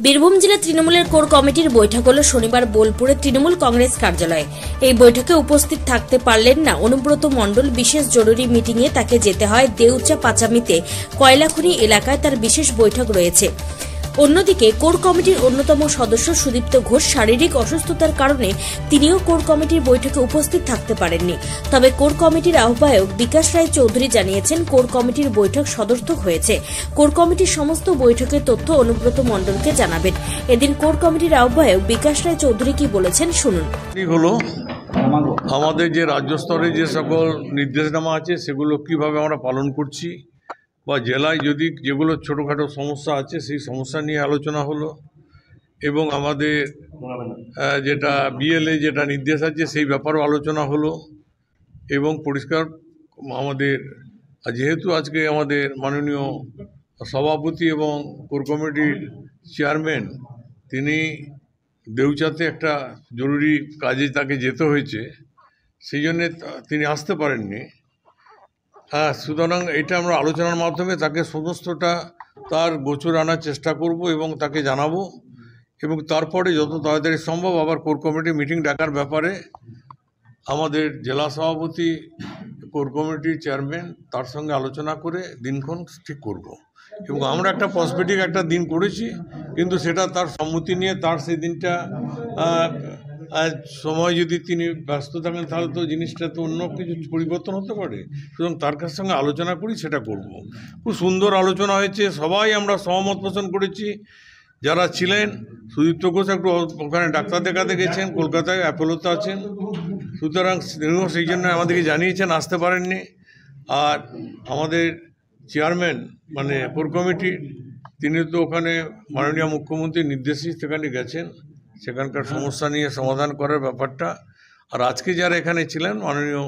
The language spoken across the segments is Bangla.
বীরভূম জেলা তৃণমূলের কোর কমিটির বৈঠক হল শনিবার বোলপুরে তৃণমূল কংগ্রেস কার্যালয়ে। এই বৈঠকে উপস্থিত থাকতে পারলেন না অনুব্রত মণ্ডল। বিশেষ জরুরি মিটিংয়ে তাকে যেতে হয় দেউচা পাচামিতে কয়লাখনি এলাকায় তার বিশেষ বৈঠক রয়েছে। অন্যদিকে কোর কমিটির অন্যতম সদস্য সুদীপ্ত ঘোষ শারীরিক অসুস্থতার কারণে তিনিও কোর কমিটির বৈঠকে উপস্থিত থাকতে পারেননি। তবে কোর কমিটির আহ্বায়ক বিকাশ রায় চৌধুরী জানিয়েছেন কোর কমিটির বৈঠক সদর্থক হয়েছে। কোর কমিটির সমস্ত বৈঠকের তথ্য অনুব্রত মণ্ডলকে জানাবেন। এদিন কোর কমিটির আহ্বায়ক বিকাশ রায় চৌধুরী কি বলেছেন শুনুন। আমাদের যে রাজ্য স্তরে যে সকল নির্দেশনামা আছে সেগুলো কিভাবে আমরা পালন করছি বা জেলায় যদি যেগুলো ছোটোখাটো সমস্যা আছে সেই সমস্যা নিয়ে আলোচনা হলো এবং আমাদের যেটা বিএলএ যেটা নির্দেশ আছে সেই ব্যাপারেও আলোচনা হলো এবং পরিষ্কার আমাদের যেহেতু আজকে আমাদের মাননীয় সভাপতি এবং কোর কমিটির চেয়ারম্যান তিনি দেউচাতে একটা জরুরি কাজে তাকে যেতে হয়েছে, সেই জন্যে তিনি আসতে পারেননি। সুতরাং এটা আমরা আলোচনার মাধ্যমে তাকে সমস্তটা তার গোচর আনার চেষ্টা করব এবং তাকে জানাবো এবং তারপরে যত তাড়াতাড়ি সম্ভব আবার কোর কমিটি মিটিং ডাকার ব্যাপারে আমাদের জেলা সভাপতি কোর কমিটির চেয়ারম্যান তার সঙ্গে আলোচনা করে দিনক্ষণ ঠিক করব এবং আমরা একটা প্রসপেক্টিভ একটা দিন করেছি, কিন্তু সেটা তার সম্মতি নিয়ে তার সেই দিনটা সময় যদি তিনি ব্যস্ত থাকেন তাহলে তো জিনিসটা তো অন্য কিছু পরিবর্তন হতে পারে। সুতরাং তার কাছ সঙ্গে আলোচনা করি সেটা করব। খুব সুন্দর আলোচনা হয়েছে, সবাই আমরা সহমত পোষণ করেছি। যারা ছিলেন সুদীপ্ত ঘোষ একটু ওখানে ডাক্তার দেখাতে গেছেন, কলকাতায় অ্যাপোলোতে আছেন, সুতরাং তিনিও সেই জন্য আমাদেরকে জানিয়েছেন আসতে পারেননি। আর আমাদের চেয়ারম্যান মানে কোর কমিটির তিনি তো ওখানে মাননীয় মুখ্যমন্ত্রীর নির্দেশে সেখানে গেছেন সেখানকার সমস্যা নিয়ে সমাধান করার ব্যাপারটা। আর আজকে যারা এখানে ছিলেন মাননীয়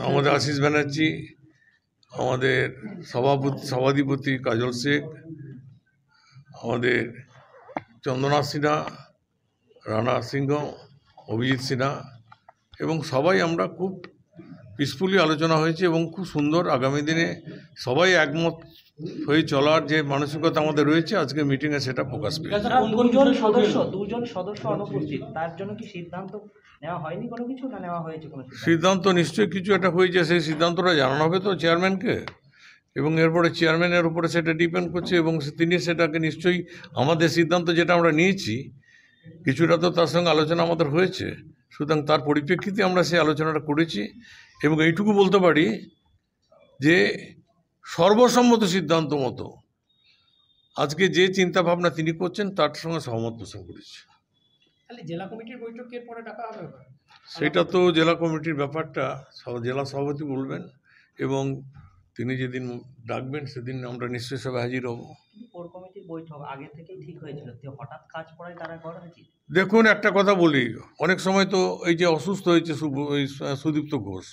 আমাদের আশিস ব্যানার্জি, আমাদের সভাধিপতি কাজল শেখ, আমাদের চন্দনা সিনহা, রানা সিংহ, অভিজিৎ সিনহা এবং সবাই আমরা খুব পিসফুলি আলোচনা হয়েছে এবং খুব সুন্দর আগামী দিনে সবাই একমত হয়ে চলার যে মানসিকতা আমাদের রয়েছে আজকে মিটিংয়ে সেটা প্রকাশ পেয়েছে। দুজন সদস্য অনুপস্থিত, তার জন্য কি সিদ্ধান্ত নেওয়া হয়নি কোনো কিছু, না নেওয়া হয়েছে কোনো সিদ্ধান্ত? নিশ্চয়ই কিছু একটা হয়েছে, সেই সিদ্ধান্তটা জানানো হবে তো চেয়ারম্যানকে এবং এরপরে চেয়ারম্যানের উপরে সেটা ডিপেন্ড করছে এবং তিনি সেটাকে নিশ্চয়ই আমাদের সিদ্ধান্ত যেটা আমরা নিয়েছি কিছুটা তো তার সঙ্গে আলোচনা আমাদের হয়েছে, সুতরাং তার পরিপ্রেক্ষিতে আমরা সেই আলোচনাটা করেছি এবং এইটুকু বলতে পারি যে সর্বসম্মত সিদ্ধান্ত মতো আজকে যে চিন্তা ভাবনা তিনি করছেন তার সঙ্গে সহমত পোষণ করেছি। জেলা কমিটির বৈঠকের পরে ডাকা হবে, সেটা তো জেলা কমিটির ব্যাপারটা জেলা সভাপতি বলবেন এবং তিনি যেদিন ডাকবেন সেদিন আমরা নিশ্চয়ই সবাই হাজির হব। কোর কমিটির বৈঠক আগে থেকেই ঠিক হয়েছিল, হঠাৎ কাজ পড়ায় তারা করা উচিত। দেখুন একটা কথা বলি, অনেক সময় তো এই যে অসুস্থ হয়েছে সুদীপ্ত ঘোষ,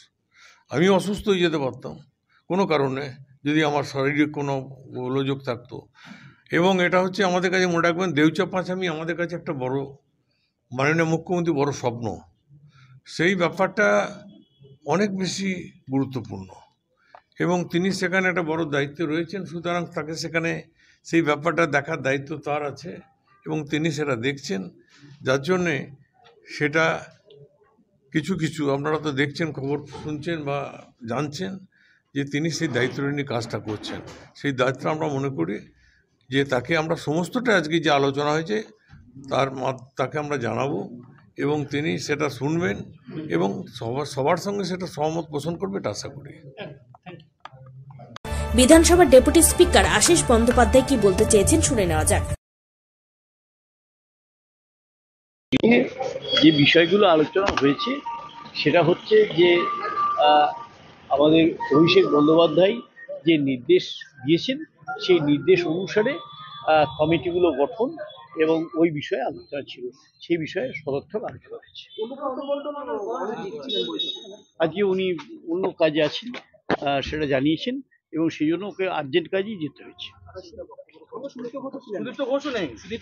আমি অসুস্থ হয়ে যেতে পারতাম কোনো কারণে যদি আমার শারীরিক কোনো গোলযোগ থাকতো। এবং এটা হচ্ছে আমাদের কাছে মনে রাখবেন দেউচা পাঁচামি আমাদের কাছে একটা বড় মাননীয় মুখ্যমন্ত্রী বড় স্বপ্ন, সেই ব্যাপারটা অনেক বেশি গুরুত্বপূর্ণ এবং তিনি সেখানে একটা বড় দায়িত্ব রয়েছেন, সুতরাং তাকে সেখানে সেই ব্যাপারটা দেখার দায়িত্ব তার আছে এবং তিনি সেটা দেখছেন, যার জন্যে সেটা কিছু কিছু আপনারা তো দেখছেন, খবর শুনছেন বা জানছেন যে তিনি সেই দায়িত্ব নিয়ে কাজটা করছেন। সেই দায়িত্ব আমরা মনে করি যে তাকে আমরা সমস্তটা আজকে যে আলোচনা হয়েছে তাকে আমরা জানাবো এবং তিনি সেটা শুনবেন এবং সবার সঙ্গে সেটা সহমত পোষণ করবে এটা আশা করি। বিধানসভার ডেপুটি স্পিকার আশিস বন্দ্যোপাধ্যায় কি বলতে চেয়েছেন শুনে নেওয়া যাক। যে বিষয়গুলো আলোচনা হয়েছে সেটা হচ্ছে যে আমাদের অভিষেক বন্দ্যোপাধ্যায় যে নির্দেশ দিয়েছেন সেই নির্দেশ অনুসারে কমিটিগুলো গঠন এবং ওই বিষয়ে আলোচনা ছিল, সেই বিষয়ে সদর্থক আলোচনা হয়েছে। আজকে উনি অন্য কাজে আছেন সেটা জানিয়েছেন এবং সেই জন্য ওকে আর্জেন্ট কাজেই যেতে হয়েছে।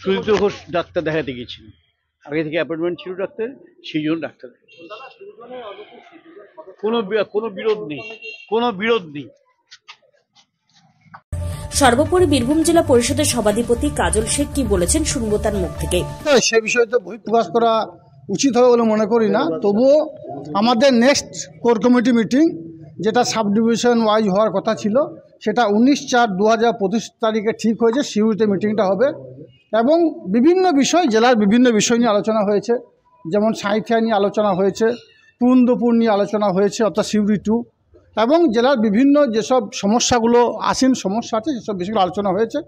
সুদীপ্ত ঘোষ ডাক্তার দেখাতে গেছিলেন, আগে থেকে অ্যাপয়েন্টমেন্ট ছিল ডাক্তার, সেই জন্য ডাক্তার কোনো বিরোধ নেই। সর্বোপরি বীরভূম জেলা পরিষদের সভাধিপতি কাজল শেখ কি বলেছেন শুনবো তার মুখ থেকে। সে বিষয়ে তো বহিঃপ্রকাশ করা উচিত হবে বলে মনে করি না, তবুও আমাদের নেক্সট কোর কমিটি মিটিং যেটা সাব ডিভিশন ওয়াইজ হওয়ার কথা ছিল সেটা 19/4/2025 ঠিক হয়েছে। সিউড়িতে মিটিংটা হবে এবং বিভিন্ন বিষয়, জেলার বিভিন্ন বিষয় নিয়ে আলোচনা হয়েছে, যেমন সাঁইথিয়া নিয়ে আলোচনা হয়েছে, পুরন্দপুর নিয়ে আলোচনা হয়েছে অর্থাৎ সিউড়ি 2, এবং জেলার বিভিন্ন যেসব সমস্যাগুলো আসীন সমস্যা আছে সেসব বিষয়গুলো আলোচনা হয়েছে।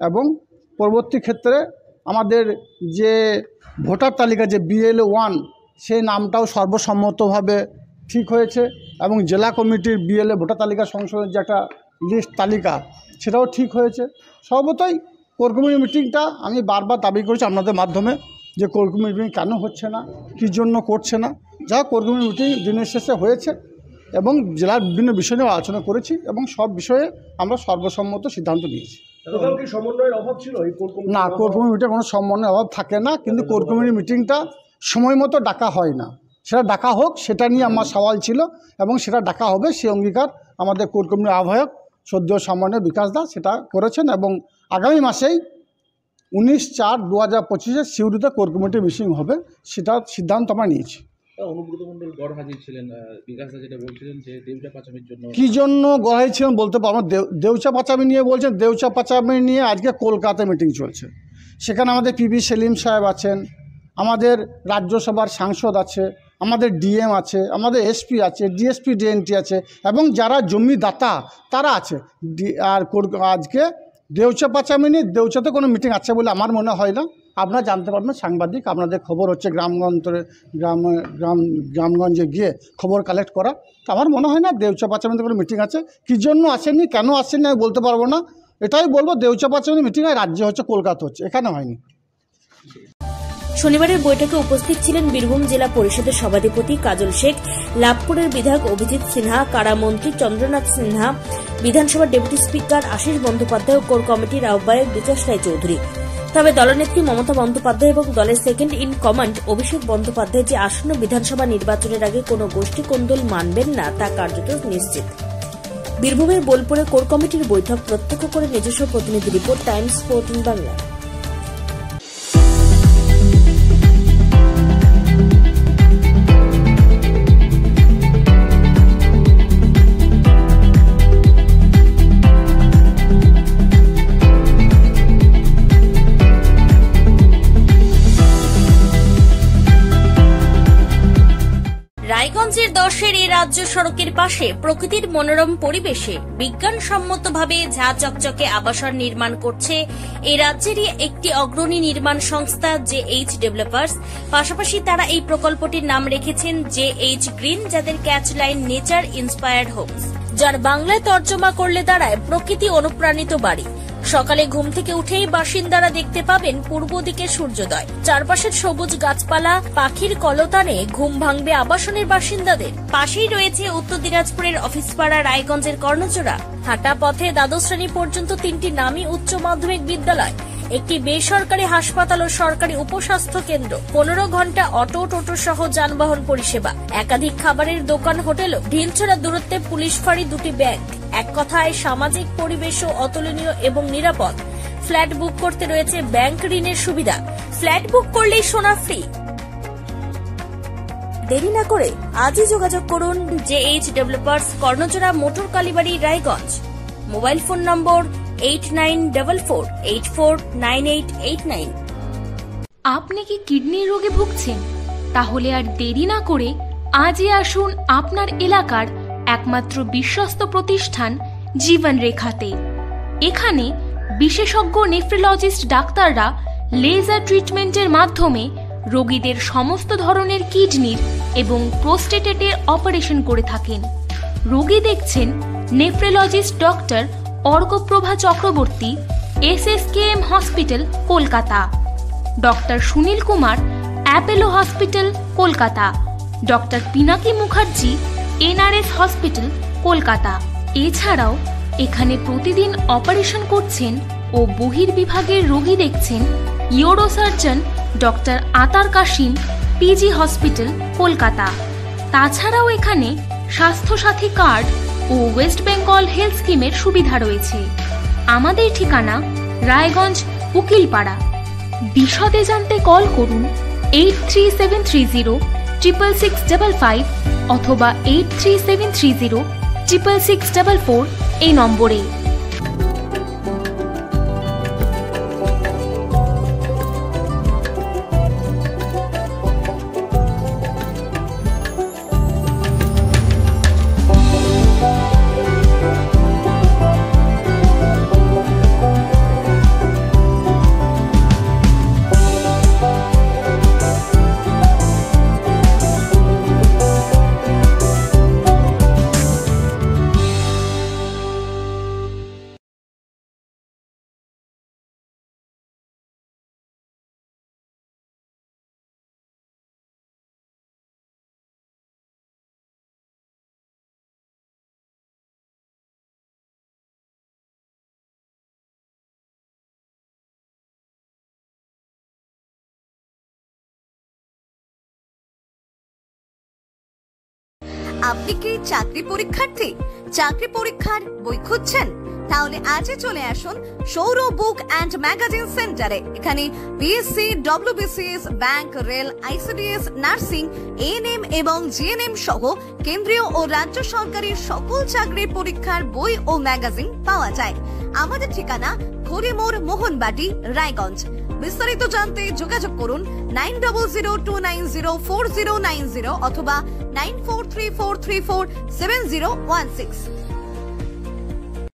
এবং পরবর্তী ক্ষেত্রে আমাদের যে ভোটার তালিকা যে BLA 1 সেই নামটাও সর্বসম্মতভাবে ঠিক হয়েছে এবং জেলা কমিটির BLA ভোটার তালিকা সংশোধনের যে একটা লিস্ট তালিকা সেটাও ঠিক হয়েছে। সর্বতই কোর কমিটি মিটিংটা আমি বারবার দাবি করেছি আপনাদের মাধ্যমে যে কোর কমিটি মিটিং কেন হচ্ছে না, কী জন্য করছে না। যা কোর কমিটি মিটিং দিনের শেষে হয়েছে এবং জেলার বিভিন্ন বিষয় নিয়ে আলোচনা করেছি এবং সব বিষয়ে আমরা সর্বসম্মত সিদ্ধান্ত নিয়েছি। না, কোর কমিটি মিটিংয়ে কোনো সমন্বয়ের অভাব থাকে না, কিন্তু কোর কমিটি মিটিংটা সময় মতো ডাকা হয় না। সেটা ডাকা হোক, সেটা নিয়ে আমার সওয়াল ছিল এবং সেটা ডাকা হবে, সেই অঙ্গীকার আমাদের কোর কমিটির আহ্বায়ক সদ্য সম্মানীয় বিকাশ দা সেটা করেছেন এবং আগামী মাসেই 19/4/2025 সিউড়িতে কোর কমিটি মিটিং হবে, সেটা সিদ্ধান্ত আমরা নিয়েছি। অনুব্রত মণ্ডল গড় হাজির ছিলেন, বিকাশ দা যেটা বলছিলেন যে দেউচা পাচামির জন্য কী জন্য গড় হাজির ছিলেন বলতে পারবো। দেউচা পাচামি নিয়ে বলছেন, দেউচা পাচামি নিয়ে আজকে কলকাতায় মিটিং চলছে, সেখানে আমাদের PB সেলিম সাহেব আছেন, আমাদের রাজ্যসভার সাংসদ আছে, আমাদের DM আছে, আমাদের SP আছে, DSP DNT আছে এবং যারা জমিদাতা তারা আছে। আর আজকে দেউচা পাচামি নিয়ে দেউচাতে কোনো মিটিং আছে বলে আমার মনে হয় না। আপনারা জানতে পারবেন, সাংবাদিক, আপনাদের খবর হচ্ছে গ্রামগঞ্জে গিয়ে খবর কালেক্ট করা। তো আমার মনে হয় না দেউচা পাচামিতে কোনো মিটিং আছে। কী জন্য আসেনি, কেন আসেনি আমি বলতে পারবো না। এটাই বলবো দেউচা পাচামি মিটিং আর রাজ্যে হচ্ছে, কলকাতা হচ্ছে, এখানে হয়নি। শনিবারের বৈঠকে উপস্থিত ছিলেন বীরভূম জেলা পরিষদের সভাধিপতি কাজল শেখ, লাভপুরের বিধায়ক অভিজিৎ সিনহা, কারামন্ত্রী চন্দ্রনাথ সিনহা, বিধানসভার ডেপুটি স্পিকার আশিস বন্দ্যোপাধ্যায় ও কোর কমিটির আহ্বায়ক বিকাশ রায় চৌধুরী। তবে দলনেত্রী মমতা বন্দ্যোপাধ্যায় এবং দলের second in command Abhishek Bandyopadhyay যে আসন্ন বিধানসভা নির্বাচনের আগে কোনো গোষ্ঠী কোন্দল মানবেন না তা কার্যত নিশ্চিত। বীরভূমের বোলপুরে কোর কমিটির বৈঠক প্রত্যক্ষ করে নিজস্ব প্রতিনিধি রিপোর্ট, টাইমস 14 বাংলা। রায়গঞ্জের 10-এর এই রাজ্য সড়কের পাশে প্রকৃতির মনোরম পরিবেশে বিজ্ঞানসম্মতভাবে ঝা চকচকে আবাসন নির্মাণ করছে এই রাজ্যেরই একটি অগ্রণী নির্মাণ সংস্থা JH ডেভেলপার্স। পাশাপাশি তারা এই প্রকল্পটির নাম রেখেছেন JH গ্রিন, যাদের catch line nature inspired homes, যার বাংলায় তর্জমা করলে দাঁড়ায় প্রকৃতি অনুপ্রাণিত বাড়ি। সকালে ঘুম থেকে উঠেই বাসিন্দারা দেখতে পাবেন পূর্ব দিকে সূর্যোদয়, চারপাশের সবুজ গাছপালা, পাখির কলতানে ঘুম ভাঙবে আবাসনের বাসিন্দাদের। পাশেই রয়েছে উত্তর দিনাজপুরের অফিসপাড়া রায়গঞ্জের কর্ণচূড়া, হাঁটা পথে দ্বাদশ শ্রেণী পর্যন্ত 3টি নামী উচ্চ মাধ্যমিক বিদ্যালয়, একটি বেসরকারি হাসপাতাল ও সরকারি উপস্বাস্থ্য কেন্দ্র, 15 ঘন্টা অটো টোটো সহ যানবাহন পরিষেবা, একাধিক খাবারের দোকান, হোটেল, ঢিলছড়া দূরত্বে পুলিশ ফাঁড়ি, 2টি ব্যাংক। এক কথায় সামাজিক পরিবেশও অতুলনীয় এবং নিরাপদ। ফ্ল্যাট বুক করতে রয়েছে ব্যাংক ঋণের সুবিধা, ফ্ল্যাট বুক করলেই সোনা ফ্রি। দেরি না করে আজই যোগাযোগ করুন JH developers, Karnachara, motor Kalibari, Raiganj. Mobile phone number 8944849889। আপনি কি কিডনি রোগে ভুগছেন? তাহলে আর দেরি না করে আজই আসুন আপনার এলাকার একমাত্র বিশ্বস্ত প্রতিষ্ঠান জীবন রেখাতে। এখানে বিশেষজ্ঞ নেফ্রোলজিস্ট ডাক্তাররা লেজার ট্রিটমেন্টের মাধ্যমে রোগীদের সমস্ত ধরনের কিডনির এবং প্রোস্টেটের অপারেশন করে থাকেন। রোগী দেখছেন nephrologist doctor Arkaprava Chakraborty, SSKM hospital, Kolkata; doctor Sunil Kumar, Apollo hospital, Kolkata; doctor Pinaki Mukherjee, NRS hospital, Kolkata. এছাড়াও এখানে প্রতিদিন অপারেশন করছেন ও বহির্বিভাগের রোগী দেখছেন ইউরোসার্জন ডক্টর আতার কাশিম, PG হসপিটাল, কলকাতা। তাছাড়াও এখানে স্বাস্থ্যসাথী কার্ড ও ওয়েস্ট বেঙ্গল হেলথ স্কিমের সুবিধা রয়েছে। আমাদের ঠিকানা রায়গঞ্জ উকিলপাড়া। বিশদে জানতে কল করুন 8373066655 অথবা 8373066644 এই নম্বরে। আপনি কি চাকরি পরীক্ষার্থী? চাকরি পরীক্ষার বই খুঁজছেন? তাহলে আজই চলে আসুন সৌর বুক অ্যান্ড ম্যাগাজিন সেন্টারে। এখানে BSc, WBCS, bank, rail, ICDS, nursing, ANM এবং জিএনএম সহ কেন্দ্রীয় ও রাজ্য সরকারের সকল চাকরির পরীক্ষার বই ও ম্যাগাজিন পাওয়া যায়। আমাদের ঠিকানা খড়িমোড়, মোহনবাটি, রায়গঞ্জ। বিস্তারিত জানতে যোগাযোগ করুন 9002904090 অথবা 9434347016।